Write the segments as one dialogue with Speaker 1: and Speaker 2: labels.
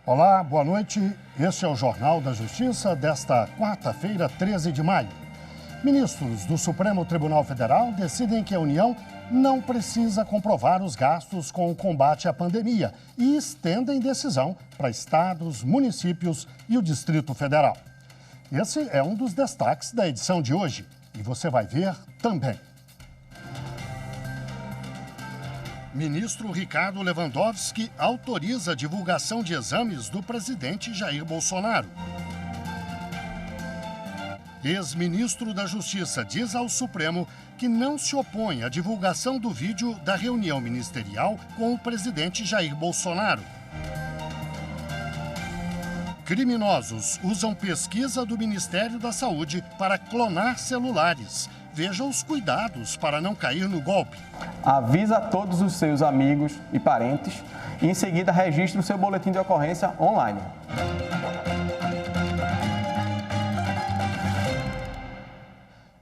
Speaker 1: Olá, boa noite. Este é o Jornal da Justiça desta quarta-feira, 13 de maio. Ministros do Supremo Tribunal Federal decidem que a União não precisa comprovar os gastos com o combate à pandemia e estendem decisão para estados, municípios e o Distrito Federal. Esse é um dos destaques da edição de hoje e você vai ver também. Ministro Ricardo Lewandowski autoriza a divulgação de exames do presidente Jair Bolsonaro. Ex-ministro da Justiça diz ao Supremo que não se opõe à divulgação do vídeo da reunião ministerial com o presidente Jair Bolsonaro. Criminosos usam pesquisa do Ministério da Saúde para clonar celulares. Veja os cuidados para não cair no golpe.
Speaker 2: Avisa todos os seus amigos e parentes e, em seguida, registre o seu boletim de ocorrência online.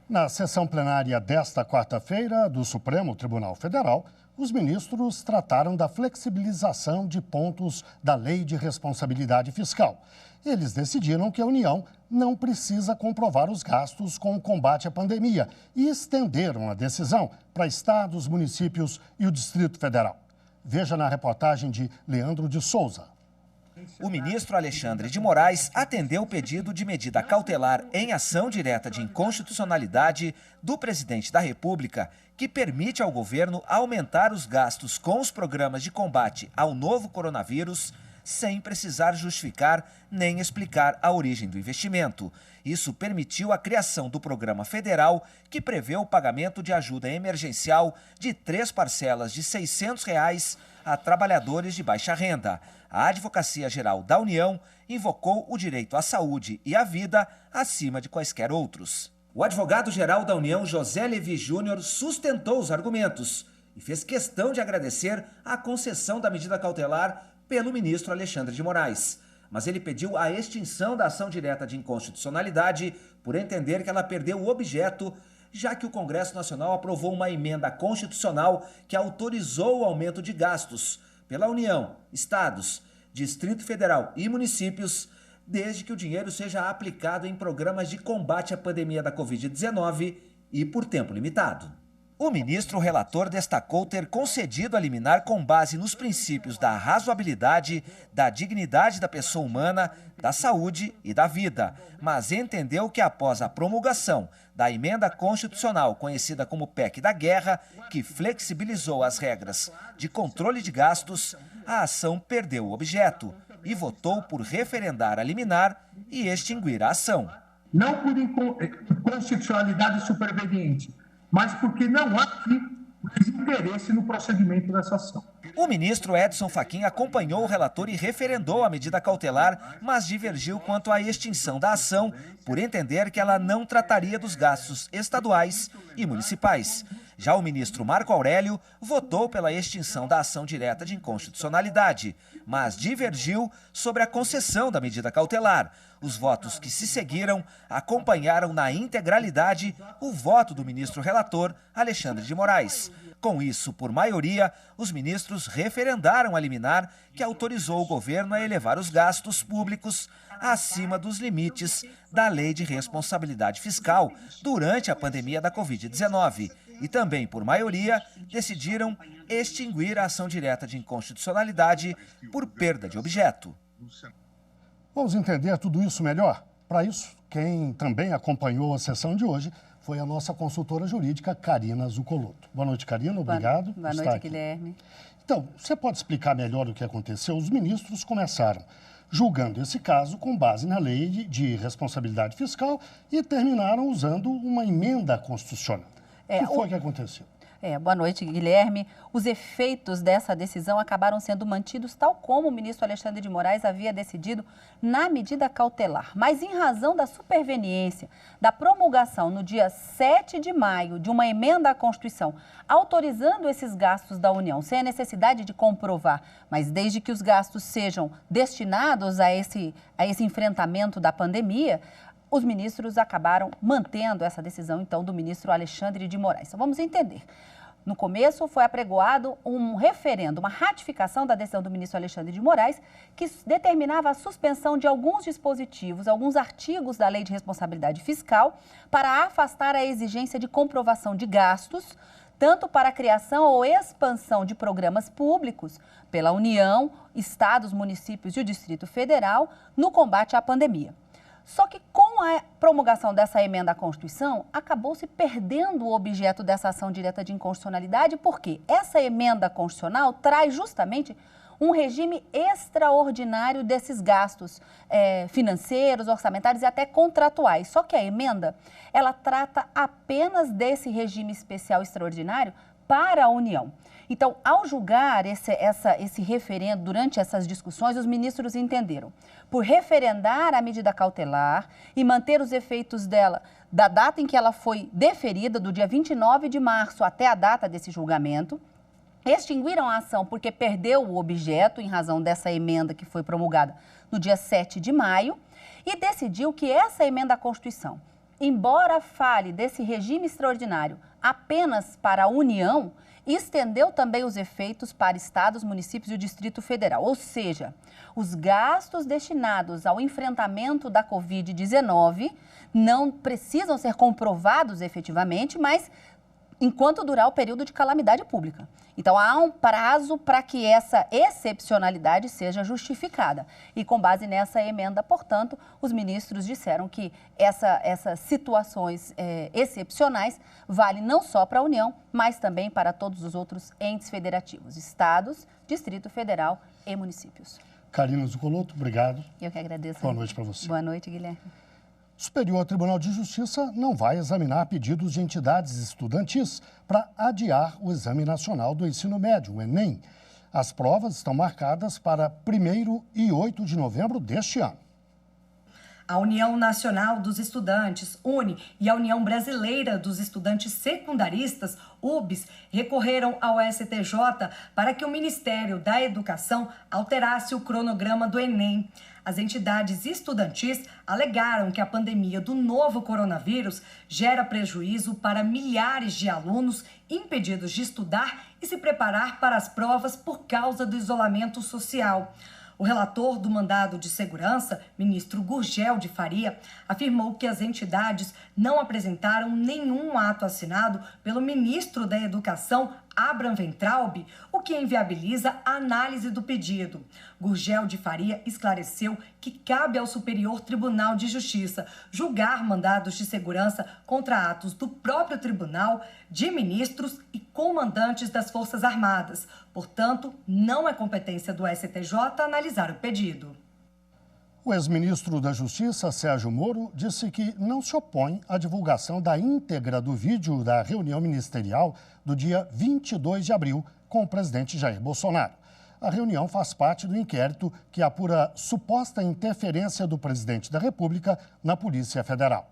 Speaker 1: Na sessão plenária desta quarta-feira do Supremo Tribunal Federal, os ministros trataram da flexibilização de pontos da Lei de Responsabilidade Fiscal. Eles decidiram que a União não precisa comprovar os gastos com o combate à pandemia e estenderam a decisão para estados, municípios e o Distrito Federal. Veja na reportagem de Leandro de Souza.
Speaker 3: O ministro Alexandre de Moraes atendeu o pedido de medida cautelar em ação direta de inconstitucionalidade do presidente da República, que permite ao governo aumentar os gastos com os programas de combate ao novo coronavírus sem precisar justificar nem explicar a origem do investimento. Isso permitiu a criação do programa federal, que prevê o pagamento de ajuda emergencial de 3 parcelas de R$ 600 a trabalhadores de baixa renda. A Advocacia Geral da União invocou o direito à saúde e à vida acima de quaisquer outros. O advogado-geral da União, José Levi Júnior, sustentou os argumentos e fez questão de agradecer a concessão da medida cautelar pelo ministro Alexandre de Moraes. Mas ele pediu a extinção da ação direta de inconstitucionalidade por entender que ela perdeu o objeto, já que o Congresso Nacional aprovou uma emenda constitucional que autorizou o aumento de gastos pela União, estados, Distrito Federal e municípios, desde que o dinheiro seja aplicado em programas de combate à pandemia da Covid-19 e por tempo limitado. O ministro relator destacou ter concedido a liminar com base nos princípios da razoabilidade, da dignidade da pessoa humana, da saúde e da vida, mas entendeu que após a promulgação da emenda constitucional conhecida como PEC da Guerra, que flexibilizou as regras de controle de gastos, a ação perdeu o objeto e votou por referendar a liminar e extinguir a ação.
Speaker 4: Não por inconstitucionalidade superveniente, mas porque não há aqui desinteresse no procedimento dessa ação.
Speaker 3: O ministro Edson Fachin acompanhou o relator e referendou a medida cautelar, mas divergiu quanto à extinção da ação, por entender que ela não trataria dos gastos estaduais e municipais. Já o ministro Marco Aurélio votou pela extinção da ação direta de inconstitucionalidade, mas divergiu sobre a concessão da medida cautelar. Os votos que se seguiram acompanharam na integralidade o voto do ministro relator Alexandre de Moraes. Com isso, por maioria, os ministros referendaram a liminar que autorizou o governo a elevar os gastos públicos acima dos limites da Lei de Responsabilidade Fiscal durante a pandemia da Covid-19. E também, por maioria, decidiram extinguir a ação direta de inconstitucionalidade por perda de objeto.
Speaker 1: Vamos entender tudo isso melhor? Para isso, quem também acompanhou a sessão de hoje foi a nossa consultora jurídica, Karina Zucolotto. Boa noite, Karina. Obrigado.
Speaker 5: Boa noite, Guilherme.
Speaker 1: Então, você pode explicar melhor o que aconteceu? Os ministros começaram julgando esse caso com base na Lei de Responsabilidade Fiscal e terminaram usando uma emenda constitucional. O que foi que aconteceu?
Speaker 5: Boa noite, Guilherme. Os efeitos dessa decisão acabaram sendo mantidos tal como o ministro Alexandre de Moraes havia decidido na medida cautelar. Mas em razão da superveniência da promulgação no dia 7 de maio de uma emenda à Constituição autorizando esses gastos da União sem a necessidade de comprovar, mas desde que os gastos sejam destinados a esse enfrentamento da pandemia, os ministros acabaram mantendo essa decisão, então, do ministro Alexandre de Moraes. Então, vamos entender. No começo, foi apregoado um referendo, uma ratificação da decisão do ministro Alexandre de Moraes, que determinava a suspensão de alguns dispositivos, alguns artigos da Lei de Responsabilidade Fiscal, para afastar a exigência de comprovação de gastos, tanto para a criação ou expansão de programas públicos pela União, estados, municípios e o Distrito Federal no combate à pandemia. Só que com a promulgação dessa emenda à Constituição, acabou se perdendo o objeto dessa ação direta de inconstitucionalidade, porque essa emenda constitucional traz justamente um regime extraordinário desses gastos financeiros, orçamentários e até contratuais. Só que a emenda, ela trata apenas desse regime especial extraordinário para a União. Então, ao julgar esse referendo, durante essas discussões, os ministros entenderam, por referendar a medida cautelar e manter os efeitos dela da data em que ela foi deferida, do dia 29 de março até a data desse julgamento, extinguiram a ação porque perdeu o objeto em razão dessa emenda que foi promulgada no dia 7 de maio e decidiu que essa emenda à Constituição, embora fale desse regime extraordinário apenas para a União, estendeu também os efeitos para estados, municípios e o Distrito Federal. Ou seja, os gastos destinados ao enfrentamento da Covid-19 não precisam ser comprovados efetivamente, mas enquanto durar o período de calamidade pública. Então, há um prazo para que essa excepcionalidade seja justificada. E com base nessa emenda, portanto, os ministros disseram que essas situações excepcionais valem não só para a União, mas também para todos os outros entes federativos, estados, Distrito Federal e municípios.
Speaker 1: Karina Zuccolotto, obrigado.
Speaker 5: Eu que agradeço.
Speaker 1: Boa noite para você.
Speaker 5: Boa noite, Guilherme.
Speaker 1: O Superior Tribunal de Justiça não vai examinar pedidos de entidades estudantis para adiar o Exame Nacional do Ensino Médio, o Enem. As provas estão marcadas para 1º e 8 de novembro deste ano.
Speaker 6: A União Nacional dos Estudantes, UNE, e a União Brasileira dos Estudantes Secundaristas, UBS, recorreram ao STJ para que o Ministério da Educação alterasse o cronograma do Enem. As entidades estudantis alegaram que a pandemia do novo coronavírus gera prejuízo para milhares de alunos impedidos de estudar e se preparar para as provas por causa do isolamento social. O relator do mandado de segurança, ministro Gurgel de Faria, afirmou que as entidades não apresentaram nenhum ato assinado pelo ministro da Educação, Abraham Weintraub, o que inviabiliza a análise do pedido. Gurgel de Faria esclareceu que cabe ao Superior Tribunal de Justiça julgar mandados de segurança contra atos do próprio tribunal, de ministros e comandantes das Forças Armadas. Portanto, não é competência do STJ analisar o pedido.
Speaker 1: O ex-ministro da Justiça, Sérgio Moro, disse que não se opõe à divulgação da íntegra do vídeo da reunião ministerial do dia 22 de abril com o presidente Jair Bolsonaro. A reunião faz parte do inquérito que apura suposta interferência do presidente da República na Polícia Federal.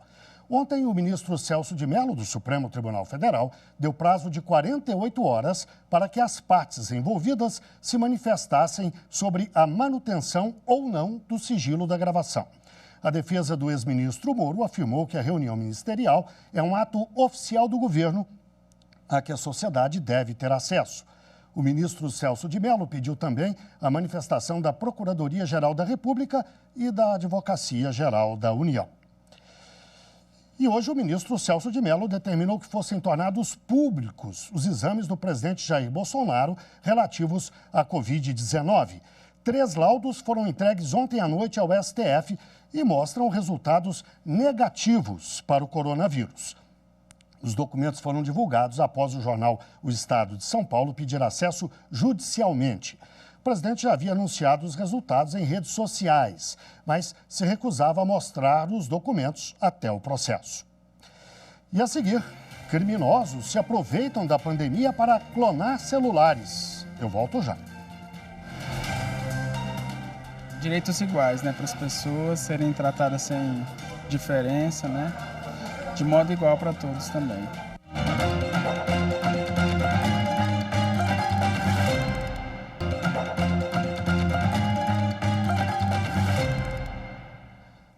Speaker 1: Ontem, o ministro Celso de Mello, do Supremo Tribunal Federal, deu prazo de 48 horas para que as partes envolvidas se manifestassem sobre a manutenção ou não do sigilo da gravação. A defesa do ex-ministro Moro afirmou que a reunião ministerial é um ato oficial do governo a que a sociedade deve ter acesso. O ministro Celso de Mello pediu também a manifestação da Procuradoria-Geral da República e da Advocacia-Geral da União. E hoje o ministro Celso de Mello determinou que fossem tornados públicos os exames do presidente Jair Bolsonaro relativos à Covid-19. 3 laudos foram entregues ontem à noite ao STF e mostram resultados negativos para o coronavírus. Os documentos foram divulgados após o jornal O Estado de São Paulo pedir acesso judicialmente. O presidente já havia anunciado os resultados em redes sociais, mas se recusava a mostrar os documentos até o processo. E a seguir, criminosos se aproveitam da pandemia para clonar celulares. Eu volto já.
Speaker 7: Direitos iguais, né, para as pessoas serem tratadas sem diferença, né, de modo igual para todos também.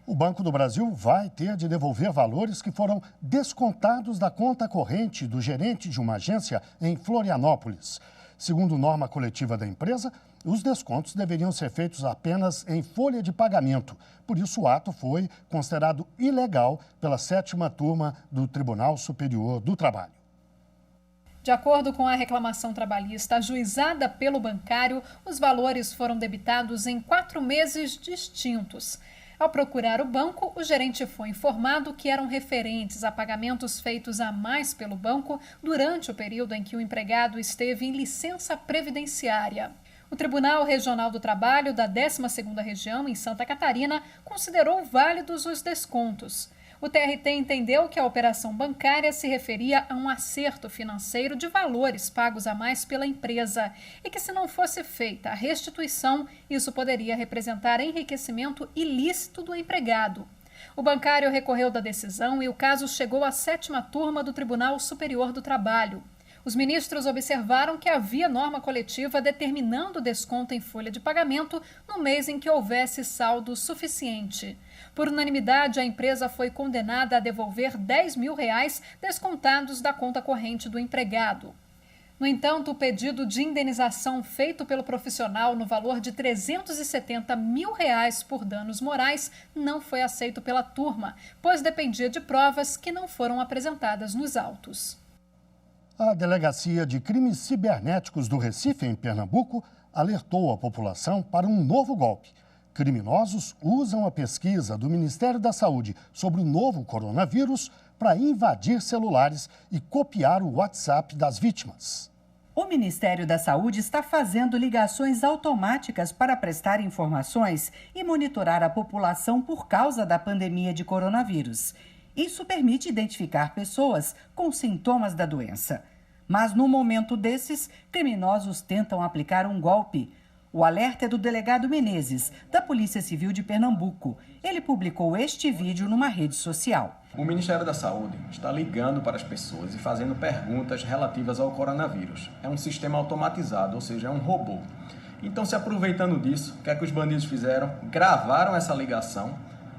Speaker 1: O Banco do Brasil vai ter de devolver valores que foram descontados da conta corrente do gerente de uma agência em Florianópolis. Segundo norma coletiva da empresa, os descontos deveriam ser feitos apenas em folha de pagamento. Por isso, o ato foi considerado ilegal pela 7ª turma do Tribunal Superior do Trabalho.
Speaker 8: De acordo com a reclamação trabalhista ajuizada pelo bancário, os valores foram debitados em 4 meses distintos. Ao procurar o banco, o gerente foi informado que eram referentes a pagamentos feitos a mais pelo banco durante o período em que o empregado esteve em licença previdenciária. O Tribunal Regional do Trabalho da 12ª Região, em Santa Catarina, considerou válidos os descontos. O TRT entendeu que a operação bancária se referia a um acerto financeiro de valores pagos a mais pela empresa e que, se não fosse feita a restituição, isso poderia representar enriquecimento ilícito do empregado. O bancário recorreu da decisão e o caso chegou à 7ª turma do Tribunal Superior do Trabalho. Os ministros observaram que havia norma coletiva determinando desconto em folha de pagamento no mês em que houvesse saldo suficiente. Por unanimidade, a empresa foi condenada a devolver R$10 mil descontados da conta corrente do empregado. No entanto, o pedido de indenização feito pelo profissional no valor de R$370 mil por danos morais não foi aceito pela turma, pois dependia de provas que não foram apresentadas nos autos.
Speaker 1: A Delegacia de Crimes Cibernéticos do Recife, em Pernambuco, alertou a população para um novo golpe. Criminosos usam a pesquisa do Ministério da Saúde sobre o novo coronavírus para invadir celulares e copiar o WhatsApp das vítimas.
Speaker 9: O Ministério da Saúde está fazendo ligações automáticas para prestar informações e monitorar a população por causa da pandemia de coronavírus. Isso permite identificar pessoas com sintomas da doença. Mas no momento desses, criminosos tentam aplicar um golpe. O alerta é do delegado Menezes, da Polícia Civil de Pernambuco. Ele publicou este vídeo numa rede social.
Speaker 2: O Ministério da Saúde está ligando para as pessoas e fazendo perguntas relativas ao coronavírus. É um sistema automatizado, ou seja, é um robô. Então, se aproveitando disso, o que é que os bandidos fizeram? Gravaram essa ligação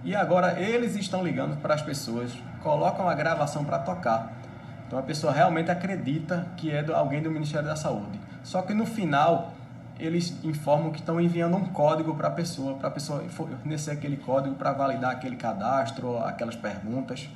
Speaker 2: e agora eles estão ligando para as pessoas, colocam a gravação para tocar. Então, a pessoa realmente acredita que é alguém do Ministério da Saúde. Só que no final, eles informam que estão enviando um código para a pessoa fornecer aquele código para validar aquele cadastro, aquelas perguntas.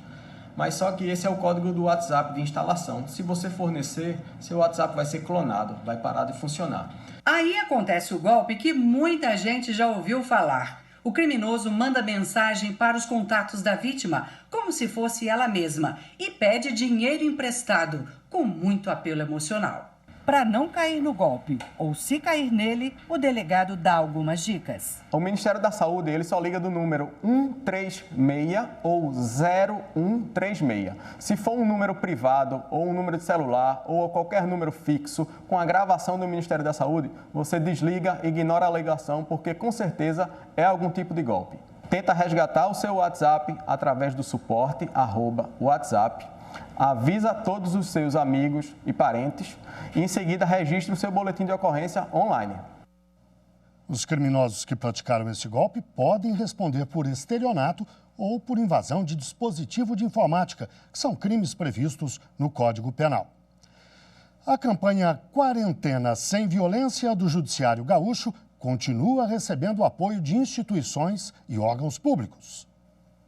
Speaker 2: Mas só que esse é o código do WhatsApp de instalação. Se você fornecer, seu WhatsApp vai ser clonado, vai parar de funcionar.
Speaker 9: Aí acontece o golpe que muita gente já ouviu falar. O criminoso manda mensagem para os contatos da vítima, como se fosse ela mesma, e pede dinheiro emprestado, com muito apelo emocional. Para não cair no golpe, ou se cair nele, o delegado dá algumas dicas.
Speaker 2: O Ministério da Saúde, ele só liga do número 136 ou 0136. Se for um número privado, ou um número de celular, ou qualquer número fixo, com a gravação do Ministério da Saúde, você desliga, ignora a ligação, porque com certeza é algum tipo de golpe. Tenta resgatar o seu WhatsApp através do suporte @WhatsApp. Avisa todos os seus amigos e parentes e, em seguida, registre o seu boletim de ocorrência online.
Speaker 1: Os criminosos que praticaram esse golpe podem responder por estelionato ou por invasão de dispositivo de informática, que são crimes previstos no Código Penal. A campanha Quarentena Sem Violência do Judiciário Gaúcho continua recebendo o apoio de instituições e órgãos públicos.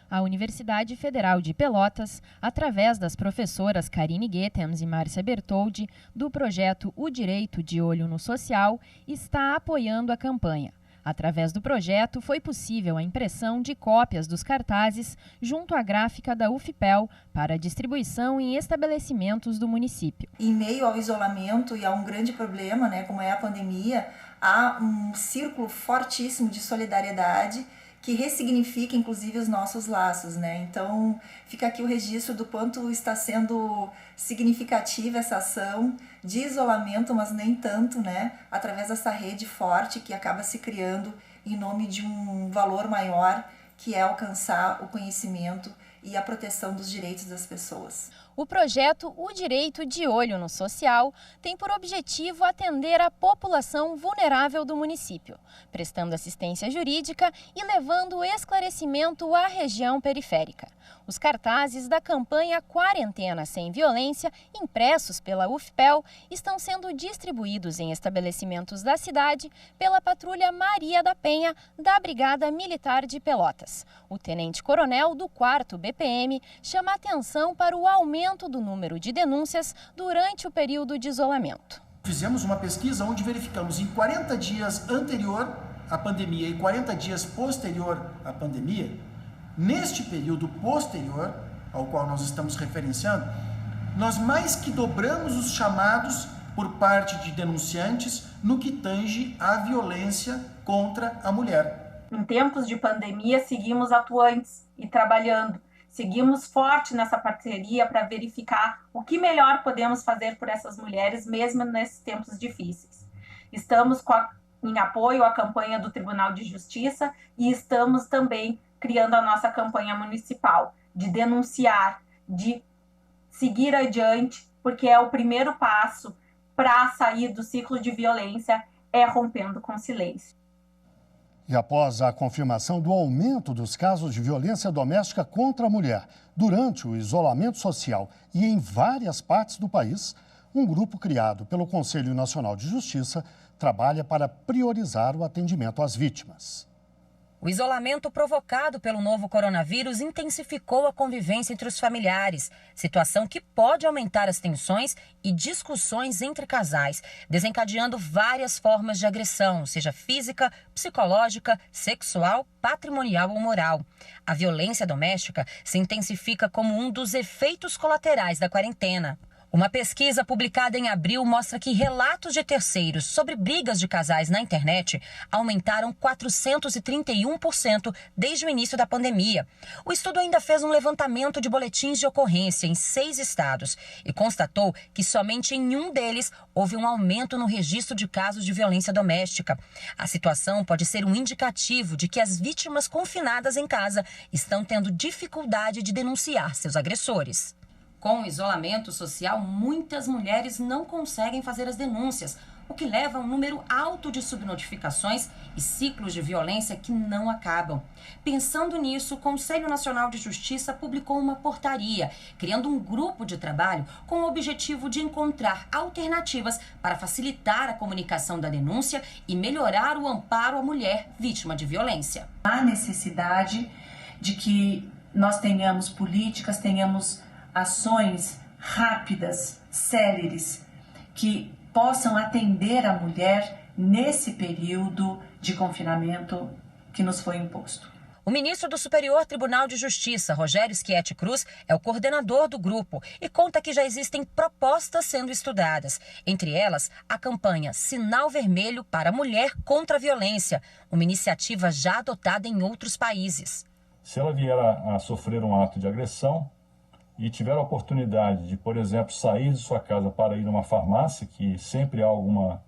Speaker 10: A Universidade Federal de Pelotas, através das professoras Karine Goethens e Márcia Bertoldi, do projeto O Direito de Olho no Social, está apoiando a campanha. Através do projeto, foi possível a impressão de cópias dos cartazes junto à gráfica da UFPEL para distribuição em estabelecimentos do município.
Speaker 11: Em meio ao isolamento e a um grande problema, como é a pandemia, há um círculo fortíssimo de solidariedade que ressignifica, inclusive, os nossos laços, Então, fica aqui o registro do quanto está sendo significativa essa ação de isolamento, mas nem tanto, Através dessa rede forte que acaba se criando em nome de um valor maior, que é alcançar o conhecimento e a proteção dos direitos das pessoas.
Speaker 10: O projeto O Direito de Olho no Social tem por objetivo atender a população vulnerável do município, prestando assistência jurídica e levando esclarecimento à região periférica. Os cartazes da campanha Quarentena Sem Violência, impressos pela UFPEL, estão sendo distribuídos em estabelecimentos da cidade pela Patrulha Maria da Penha, da Brigada Militar de Pelotas. O tenente-coronel do 4º BPM chama atenção para o aumento do número de denúncias durante o período de isolamento.
Speaker 12: Fizemos uma pesquisa onde verificamos em 40 dias anterior à pandemia e 40 dias posterior à pandemia, neste período posterior ao qual nós estamos referenciando, nós mais que dobramos os chamados por parte de denunciantes no que tange à violência contra a mulher.
Speaker 13: Em tempos de pandemia, seguimos atuantes e trabalhando. Seguimos forte nessa parceria para verificar o que melhor podemos fazer por essas mulheres, mesmo nesses tempos difíceis. Estamos em apoio à campanha do Tribunal de Justiça e estamos também criando a nossa campanha municipal de denunciar, de seguir adiante, porque é o primeiro passo para sair do ciclo de violência, é rompendo com o silêncio.
Speaker 1: E após a confirmação do aumento dos casos de violência doméstica contra a mulher durante o isolamento social e em várias partes do país, um grupo criado pelo Conselho Nacional de Justiça trabalha para priorizar o atendimento às vítimas.
Speaker 14: O isolamento provocado pelo novo coronavírus intensificou a convivência entre os familiares, situação que pode aumentar as tensões e discussões entre casais, desencadeando várias formas de agressão, seja física, psicológica, sexual, patrimonial ou moral. A violência doméstica se intensifica como um dos efeitos colaterais da quarentena. Uma pesquisa publicada em abril mostra que relatos de terceiros sobre brigas de casais na internet aumentaram 431% desde o início da pandemia. O estudo ainda fez um levantamento de boletins de ocorrência em 6 estados e constatou que somente em um deles houve um aumento no registro de casos de violência doméstica. A situação pode ser um indicativo de que as vítimas confinadas em casa estão tendo dificuldade de denunciar seus agressores. Com o isolamento social, muitas mulheres não conseguem fazer as denúncias, o que leva a um número alto de subnotificações e ciclos de violência que não acabam. Pensando nisso, o Conselho Nacional de Justiça publicou uma portaria, criando um grupo de trabalho com o objetivo de encontrar alternativas para facilitar a comunicação da denúncia e melhorar o amparo à mulher vítima de violência.
Speaker 15: Há necessidade de que nós tenhamos políticas, tenhamos ações rápidas, céleres, que possam atender a mulher nesse período de confinamento que nos foi imposto.
Speaker 14: O ministro do Superior Tribunal de Justiça, Rogério Schietti Cruz, é o coordenador do grupo e conta que já existem propostas sendo estudadas. Entre elas, a campanha Sinal Vermelho para a Mulher contra a Violência, uma iniciativa já adotada em outros países.
Speaker 16: Se ela vier a sofrer um ato de agressão, e tiver a oportunidade de, por exemplo, sair de sua casa para ir a uma farmácia, que sempre há alguma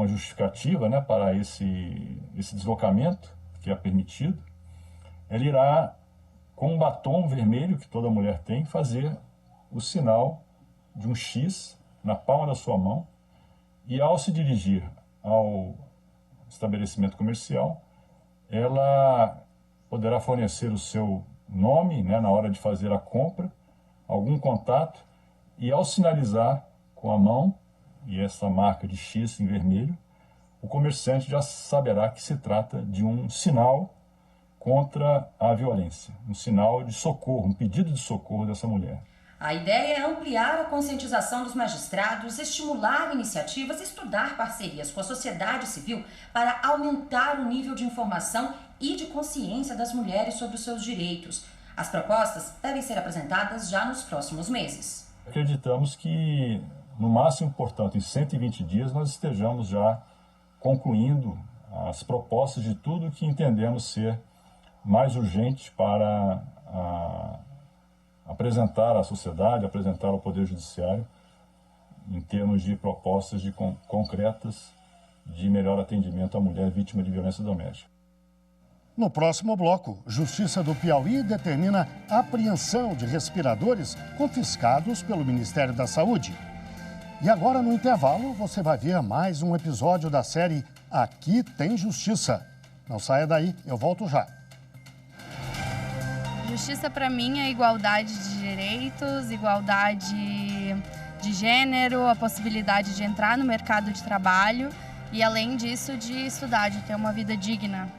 Speaker 16: justificativa, né, para esse deslocamento que é permitido, ela irá, com um batom vermelho que toda mulher tem, fazer o sinal de um X na palma da sua mão e, ao se dirigir ao estabelecimento comercial, ela poderá fornecer o seu nome, né, na hora de fazer a compra, algum contato, e ao sinalizar com a mão, e essa marca de X em vermelho, o comerciante já saberá que se trata de um sinal contra a violência, um sinal de socorro, um pedido de socorro dessa mulher.
Speaker 14: A ideia é ampliar a conscientização dos magistrados, estimular iniciativas e estudar parcerias com a sociedade civil para aumentar o nível de informação e de consciência das mulheres sobre os seus direitos. As propostas devem ser apresentadas já nos próximos meses.
Speaker 16: Acreditamos que, no máximo, portanto, em 120 dias, nós estejamos já concluindo as propostas de tudo que entendemos ser mais urgente para apresentar à sociedade, apresentar ao Poder Judiciário, em termos de propostas concretas de melhor atendimento à mulher vítima de violência doméstica.
Speaker 1: No próximo bloco, Justiça do Piauí determina a apreensão de respiradores confiscados pelo Ministério da Saúde. E agora, no intervalo, você vai ver mais um episódio da série Aqui Tem Justiça. Não saia daí, eu volto já.
Speaker 17: Justiça, para mim, é igualdade de direitos, igualdade de gênero, a possibilidade de entrar no mercado de trabalho e, além disso, de estudar, de ter uma vida digna.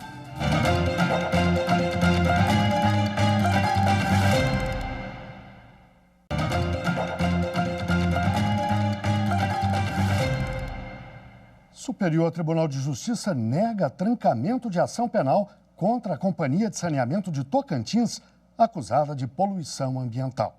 Speaker 1: Superior Tribunal de Justiça nega trancamento de ação penal contra a Companhia de Saneamento de Tocantins, acusada de poluição ambiental.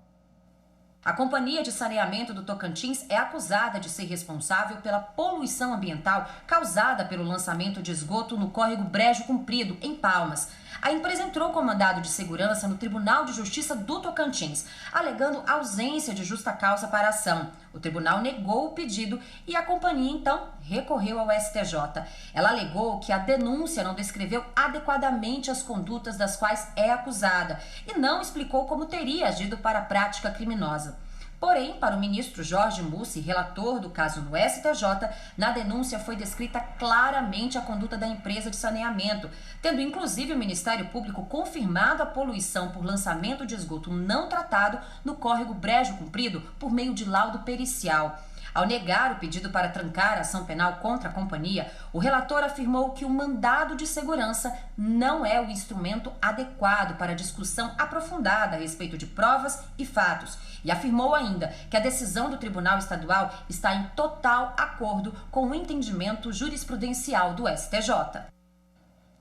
Speaker 14: A Companhia de Saneamento do Tocantins é acusada de ser responsável pela poluição ambiental causada pelo lançamento de esgoto no córrego Brejo Comprido, em Palmas. A empresa entrou com mandado de segurança no Tribunal de Justiça do Tocantins, alegando ausência de justa causa para a ação. O tribunal negou o pedido e a companhia, então, recorreu ao STJ. Ela alegou que a denúncia não descreveu adequadamente as condutas das quais é acusada e não explicou como teria agido para a prática criminosa. Porém, para o ministro Jorge Mussi, relator do caso no STJ, na denúncia foi descrita claramente a conduta da empresa de saneamento, tendo inclusive o Ministério Público confirmado a poluição por lançamento de esgoto não tratado no córrego Brejo Comprido por meio de laudo pericial. Ao negar o pedido para trancar a ação penal contra a companhia, o relator afirmou que o mandado de segurança não é o instrumento adequado para discussão aprofundada a respeito de provas e fatos, e afirmou ainda que a decisão do Tribunal Estadual está em total acordo com o entendimento jurisprudencial do STJ.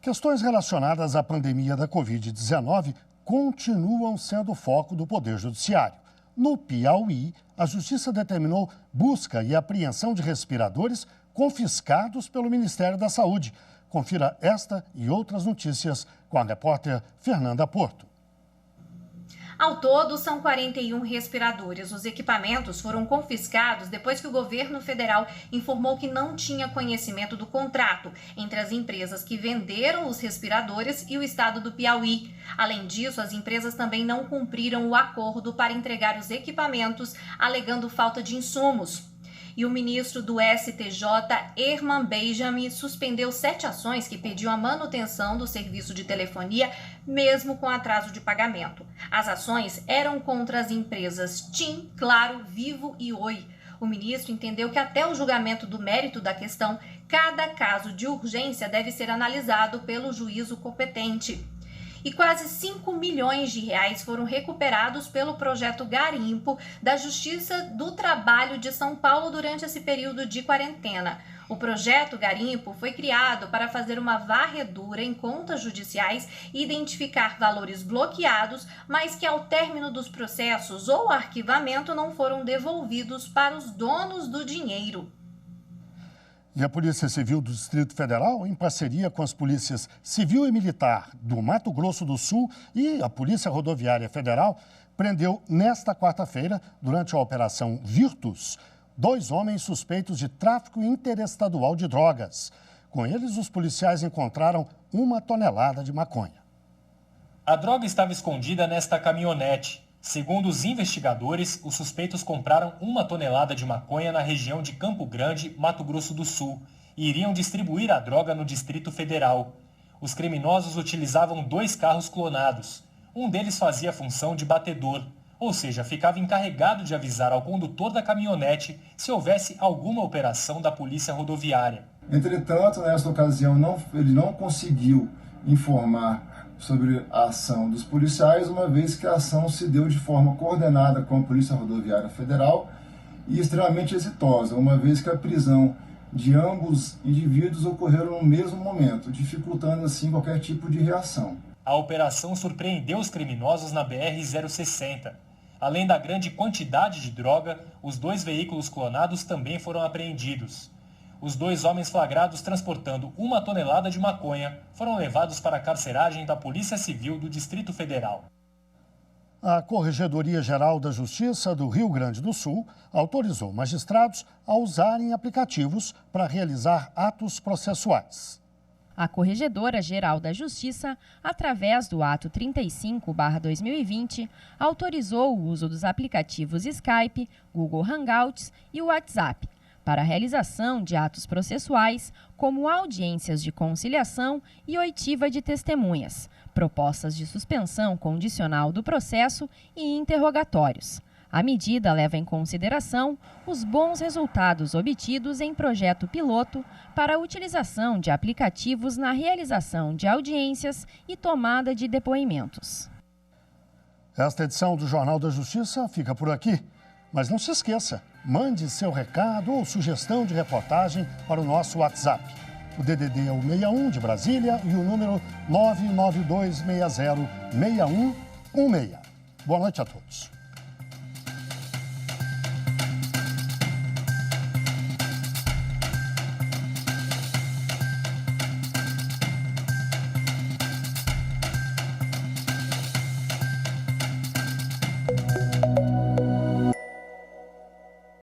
Speaker 1: Questões relacionadas à pandemia da Covid-19 continuam sendo foco do Poder Judiciário. No Piauí, a Justiça determinou busca e apreensão de respiradores confiscados pelo Ministério da Saúde. Confira esta e outras notícias com a repórter Fernanda Porto.
Speaker 18: Ao todo, são 41 respiradores. Os equipamentos foram confiscados depois que o governo federal informou que não tinha conhecimento do contrato entre as empresas que venderam os respiradores e o estado do Piauí. Além disso, as empresas também não cumpriram o acordo para entregar os equipamentos, alegando falta de insumos. E o ministro do STJ, Herman Benjamin, suspendeu 7 ações que pediam a manutenção do serviço de telefonia, mesmo com atraso de pagamento. As ações eram contra as empresas TIM, Claro, Vivo e Oi. O ministro entendeu que até o julgamento do mérito da questão, cada caso de urgência deve ser analisado pelo juízo competente. E quase 5 milhões de reais foram recuperados pelo projeto Garimpo da Justiça do Trabalho de São Paulo durante esse período de quarentena. O projeto Garimpo foi criado para fazer uma varredura em contas judiciais e identificar valores bloqueados, mas que ao término dos processos ou arquivamento não foram devolvidos para os donos do dinheiro.
Speaker 1: E a Polícia Civil do Distrito Federal, em parceria com as polícias Civil e Militar do Mato Grosso do Sul e a Polícia Rodoviária Federal, prendeu nesta quarta-feira, durante a Operação Virtus, 2 homens suspeitos de tráfico interestadual de drogas. Com eles, os policiais encontraram 1 tonelada de maconha.
Speaker 19: A droga estava escondida nesta caminhonete. Segundo os investigadores, os suspeitos compraram 1 tonelada de maconha na região de Campo Grande, Mato Grosso do Sul, e iriam distribuir a droga no Distrito Federal. Os criminosos utilizavam 2 carros clonados. Um deles fazia a função de batedor, ou seja, ficava encarregado de avisar ao condutor da caminhonete se houvesse alguma operação da Polícia Rodoviária.
Speaker 20: Entretanto, nesta ocasião, ele não conseguiu informar sobre a ação dos policiais, uma vez que a ação se deu de forma coordenada com a Polícia Rodoviária Federal e extremamente exitosa, uma vez que a prisão de ambos indivíduos ocorreram no mesmo momento, dificultando assim qualquer tipo de reação.
Speaker 19: A operação surpreendeu os criminosos na BR-060. Além da grande quantidade de droga, os 2 veículos clonados também foram apreendidos. Os 2 homens flagrados transportando 1 tonelada de maconha foram levados para a carceragem da Polícia Civil do Distrito Federal.
Speaker 1: A Corregedoria-Geral da Justiça do Rio Grande do Sul autorizou magistrados a usarem aplicativos para realizar atos processuais.
Speaker 10: A Corregedora-Geral da Justiça, através do Ato 35/2020, autorizou o uso dos aplicativos Skype, Google Hangouts e WhatsApp para a realização de atos processuais, como audiências de conciliação e oitiva de testemunhas, propostas de suspensão condicional do processo e interrogatórios. A medida leva em consideração os bons resultados obtidos em projeto piloto para a utilização de aplicativos na realização de audiências e tomada de depoimentos.
Speaker 1: Esta edição do Jornal da Justiça fica por aqui. Mas não se esqueça, mande seu recado ou sugestão de reportagem para o nosso WhatsApp. O DDD é o 61 de Brasília e o número 992606116. Boa noite a todos.